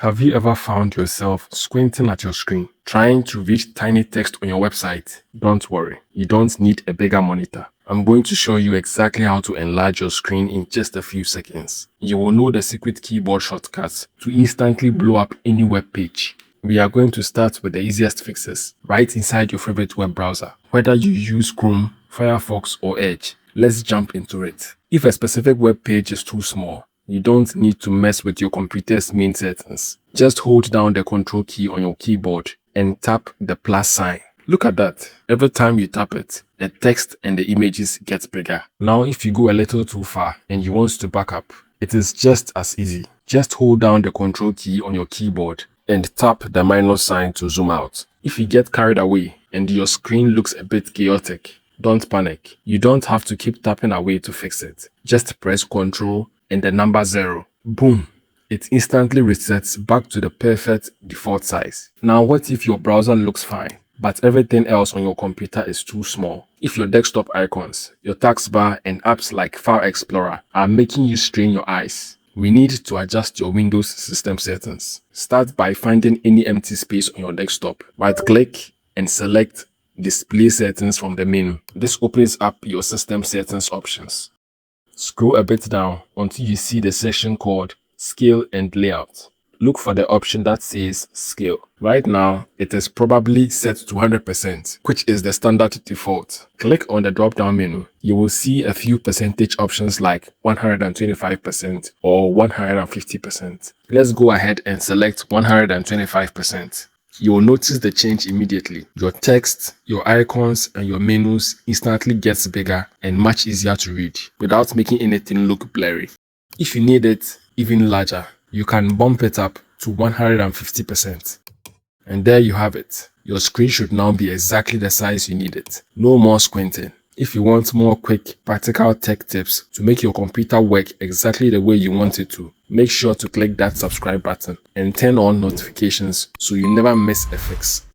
Have you ever found yourself squinting at your screen, trying to read tiny text on your website? Don't worry, you don't need a bigger monitor. I'm going to show you exactly how to enlarge your screen in just a few seconds. You will know the secret keyboard shortcuts to instantly blow up any web page. We are going to start with the easiest fixes, right inside your favorite web browser. Whether you use Chrome, Firefox, or Edge, let's jump into it. If a specific web page is too small, you don't need to mess with your computer's main settings. Just hold down the Ctrl key on your keyboard and tap the plus sign. Look at that. Every time you tap it, the text and the images get bigger. Now, if you go a little too far and you want to back up, it is just as easy. Just hold down the Ctrl key on your keyboard and tap the minus sign to zoom out. If you get carried away and your screen looks a bit chaotic, don't panic. You don't have to keep tapping away to fix it. Just press Ctrl and the number 0. Boom! It instantly resets back to the perfect default size. Now, what if your browser looks fine, but everything else on your computer is too small? If your desktop icons, your taskbar, and apps like File Explorer are making you strain your eyes, we need to adjust your Windows system settings. Start by finding any empty space on your desktop. Right-click and select Display Settings from the menu. This opens up your system settings options. Scroll a bit down until you see the section called Scale and Layout. Look for the option that says Scale. Right now, it is probably set to 100%, which is the standard default. Click on the drop-down menu. You will see a few percentage options like 125% or 150%. Let's go ahead and select 125%. You will notice the change immediately. Your text, your icons, and your menus instantly gets bigger and much easier to read without making anything look blurry. If you need it even larger, you can bump it up to 150%. And there you have it. Your screen should now be exactly the size you need it. No more squinting. If you want more quick, practical tech tips to make your computer work exactly the way you want it to, make sure to click that subscribe button and turn on notifications so you never miss a fix.